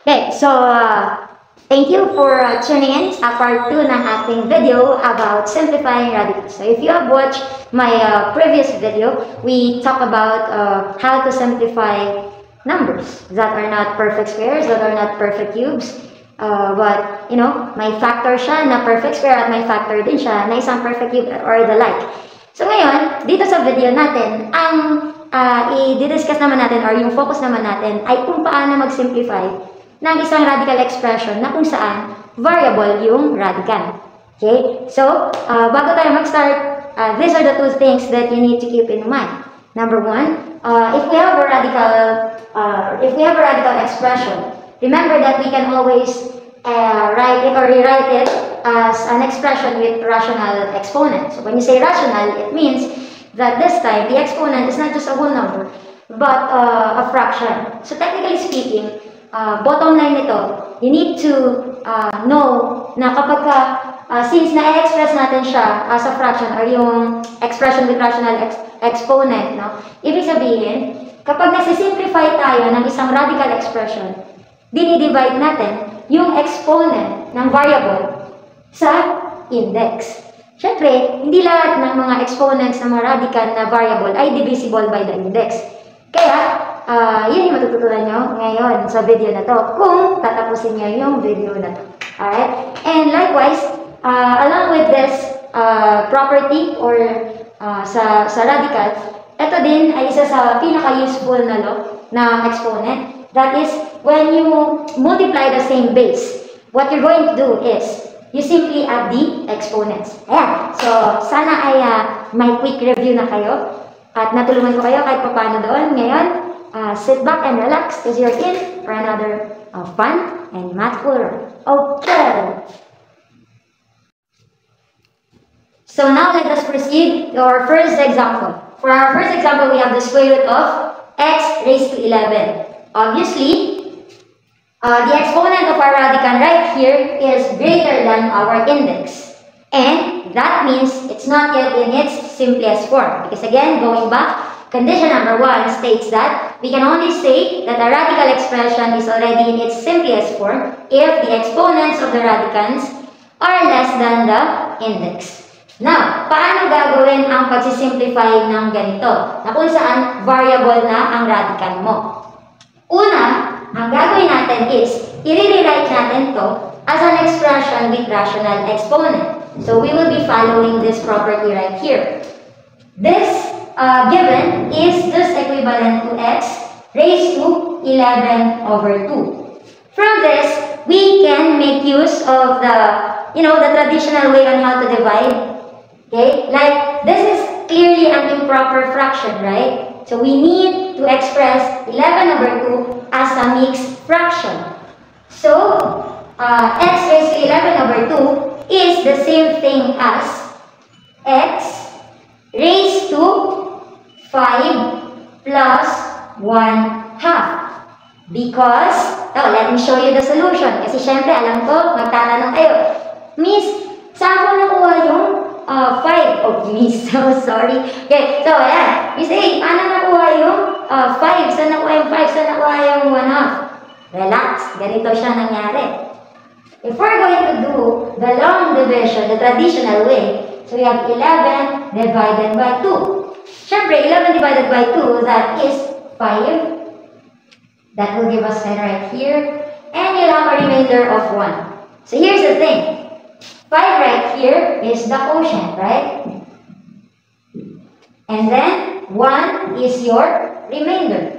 Okay, so thank you for tuning in sa part 2 ng ating video about simplifying radicals. So if you have watched my previous video, we talk about how to simplify numbers that are not perfect squares, that are not perfect cubes. But, you know, may factor siya na perfect square at may factor din siya na isang perfect cube or the like. So ngayon, dito sa video natin, ang i-discuss naman natin or yung focus naman natin ay kung paano mag-simplify ng isang radical expression na kung saan variable yung radical. Okay? So, bago tayo mag-start, these are the two things that you need to keep in mind. Number one, if we have a radical expression, remember that we can always write it or rewrite it as an expression with rational exponent. So when you say rational, it means that this time the exponent is not just a whole number, but a fraction. So technically speaking, bottom line nito, you need to know na kapag since na-express natin siya as a fraction or yung expression with rational exponent, no? Ibig sabihin, kapag nasisimplify tayo ng isang radical expression, dinidivide natin yung exponent ng variable sa index. Siyempre, hindi lahat ng mga exponents ng mga radical na variable ay divisible by the index. Kaya, yun yung matututunan nyo ngayon sa video na to kung tatapusin nyo yung video na to. Alright? And likewise, along with this property or sa radical, ito din ay isa sa pinaka-useful na law na exponent. That is, when you multiply the same base, what you're going to do is, you simply add the exponents. Ayan. So, sana ay may quick review na kayo at natulungan ko kayo kahit paano doon. Ngayon, sit back and relax because you're in for another fun and mathful run. Okay. So now let us proceed to our first example. For our first example, we have the square root of x raised to 11. Obviously, the exponent of our radical right here is greater than our index. And that means it's not yet in its simplest form. Because again, going back, condition number 1 states that we can only say that a radical expression is already in its simplest form if the exponents of the radicals are less than the index. Now, paano gagawin ang pagsisimplify ng ganito? Na kung saan variable na ang radical mo. Una, ang gagawin natin is, i-rewrite natin to as an expression with rational exponent. So we will be following this property right here. This given is just equivalent to x raised to 11 over 2. From this, we can make use of the traditional way on how to divide. Okay, like this is clearly an improper fraction, right? So we need to express 11 over 2 as a mixed fraction. So x raised to 11 over 2 is the same thing as x raised to 5 plus 1/2. Because, let me show you the solution. Kasi syempre, alam ko, magtatanong kayo, Miss, saan mo nakuha yung 5? Oh, Miss, so sorry. Okay, so ayan. Miss A, paano nakuha yung 5? Saan nakuha yung 5? Saan nakuha yung 1/2? Relax, ganito siya nangyari. If we're going to do the long division, the traditional way, so we have 11 divided by 2. Siyempre, 11 divided by 2, that is 5. That will give us 10 right here. And you'll have a remainder of 1. So here's the thing. 5 right here is the quotient, right? And then 1 is your remainder.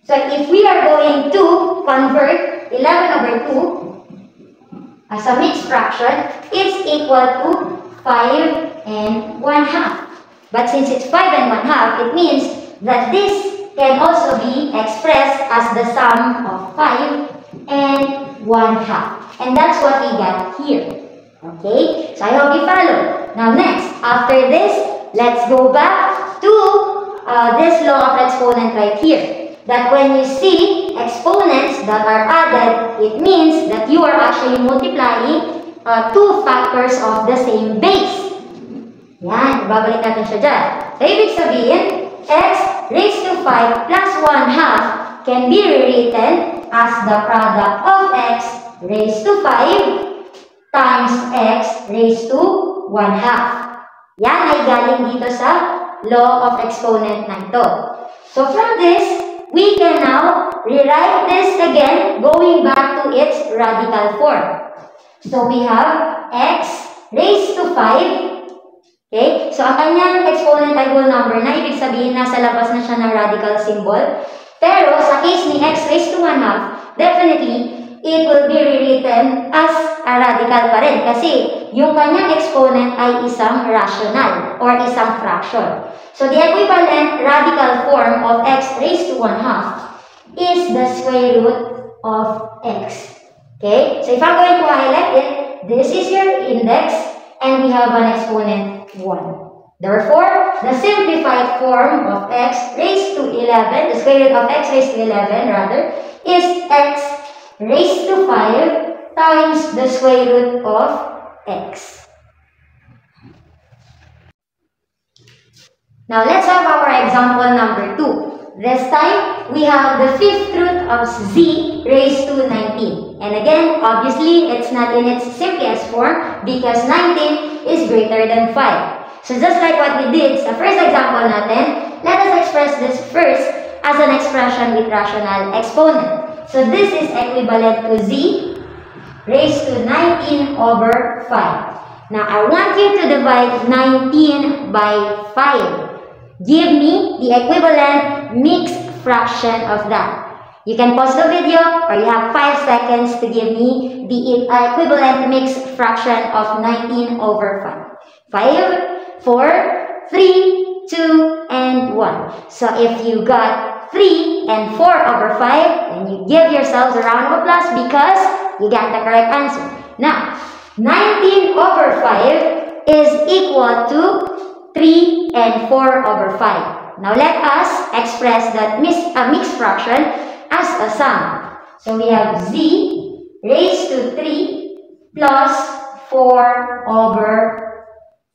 So if we are going to convert 11 over 2 as a mixed fraction, it's equal to 5 and 1/2. But since it's 5 and 1/2, it means that this can also be expressed as the sum of 5 and 1/2. And that's what we got here. Okay? So I hope you follow. Now next, after this, let's go back to this law of exponent right here. That when you see exponents that are added, it means that you are actually multiplying two factors of the same base. Yan, babalik natin siya dyan. So, ibig sabihin, x raised to 5 plus 1/2 can be rewritten as the product of x raised to 5 times x raised to 1/2. Yan ay galing dito sa law of exponent na ito. So from this, we can now rewrite this again going back to its radical form. So we have x raised to 5. Okay? So ang kanyang exponent ay whole number na, ibig sabihin nasa labas na siya ng radical symbol. Pero sa case ni x raised to 1/2, definitely, it will be rewritten as a radical pa rin kasi yung kanyang exponent ay isang rational or isang fraction. So the equivalent radical form of x raised to 1/2 is the square root of x. Okay? So if I'm going to highlight it, this is your index and we have an exponent 1. Therefore, the simplified form of x raised to 11, the square root of x raised to 11 rather, is x raised to 5 times the square root of x. Now, let's have our example number 2. This time, we have the fifth root of z raised to 19. And again, obviously, it's not in its simplest form because 19 is greater than 5. So just like what we did sa first example natin, let us express this first as an expression with rational exponent. So this is equivalent to z raised to 19 over 5. Now, I want you to divide 19 by 5. Give me the equivalent mixed fraction of that. You can pause the video or you have 5 seconds to give me the equivalent mixed fraction of 19 over 5. 5, 4, 3, 2, and 1. So if you got 3 and 4 over 5, then you give yourselves a round of applause because you got the correct answer. Now, 19 over 5 is equal to 3 and 4 over 5. Now let us express that mixed fraction as a sum. So we have z raised to 3 plus 4 over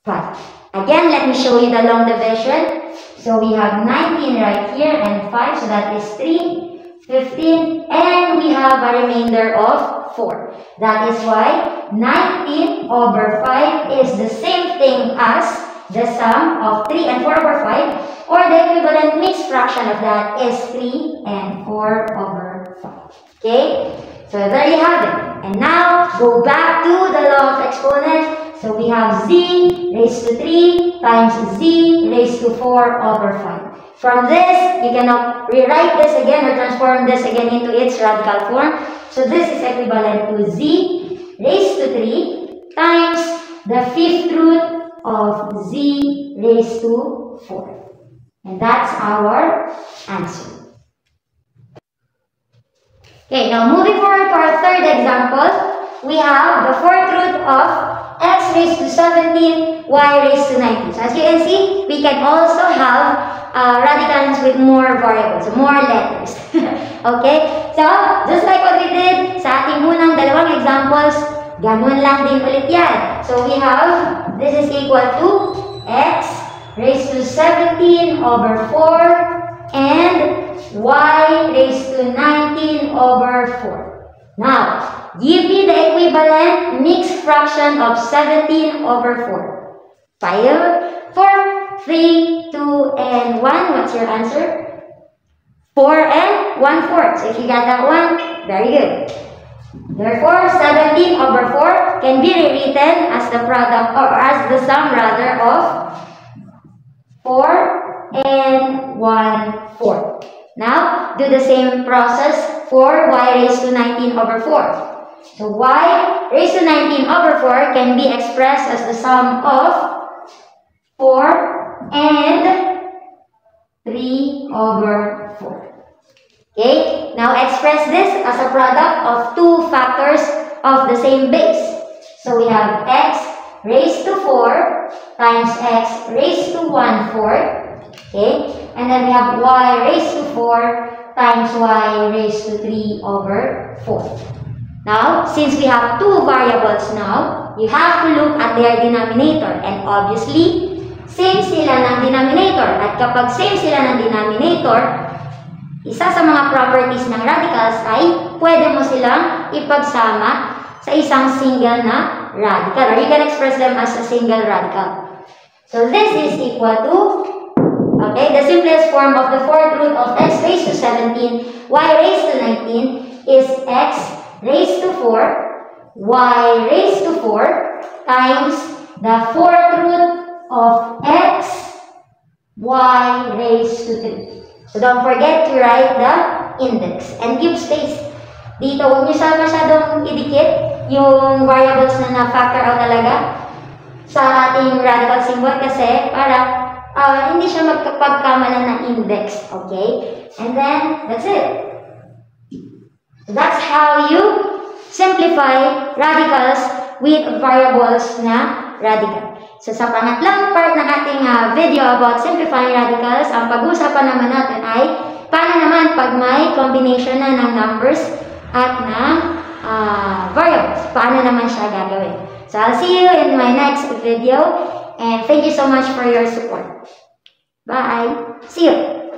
5. Again, let me show you the long division. So we have 19 right here and 5, so that is 3, 15, and we have a remainder of 4. That is why 19 over 5 is the same thing as the sum of 3 and 4 over 5, or the equivalent mixed fraction of that is 3 and 4 over 5. Okay? So there you have it. And now, go back to the law of exponent. So we have z raised to 3 times z raised to 4 over 5. From this, you cannot rewrite this again or transform this again into its radical form. So this is equivalent to z raised to 3 times the fifth root of z raised to 4. And that's our answer. Okay, now moving forward to our third example, we have the fourth root of x raised to 17, y raised to 19. So as you can see, we can also have radicals with more variables, more letters. Okay? So, just like what we did sa ating unang dalawang examples, ganun lang din ulit yan. So we have, this is equal to x raised to 17 over 4 and y raised to 19 over 4. Now, give me the equivalent mixed fraction of 17 over 4. 5, 4, 3, 2, and 1. What's your answer? 4 and 1/4. So if you got that one, very good. Therefore, 17 over 4 can be rewritten as the product or as the sum rather of 4 and 1/4. Now, do the same process for y raised to 19 over 4. So, y raised to 19 over 4 can be expressed as the sum of 4 and 3 over 4. Okay, now express this as a product of two factors of the same base. So we have x raised to 4 times x raised to 1/4. Okay, and then we have y raised to 4 times y raised to 3 over 4. Now, since we have two variables now, you have to look at their denominator. And obviously, same sila ng denominator. At kapag same sila ng denominator, isa sa mga properties ng radicals ay pwede mo silang ipagsama sa isang single na radical. Or you can express them as a single radical. So this is equal to, okay, the simplest form of the fourth root of x raised to 17, y raised to 19 is x raised to 4, y raised to 4 times the fourth root of x, y raised to 3. So don't forget to write the index and give space. Dito, huwag nyo siya masyadong idikit yung variables na na-factor out talaga sa ating radical symbol kasi para hindi siya magkapagkamalan na index. Okay? And then, that's it. So that's how you simplify radicals with variables na radical. So sa pangatlang part ng ating video about simplifying radicals, ang pag-uusapan naman natin ay paano naman pag may combination na ng numbers at ng variables. Paano naman siya gagawin. So I'll see you in my next video and thank you so much for your support. Bye! See you!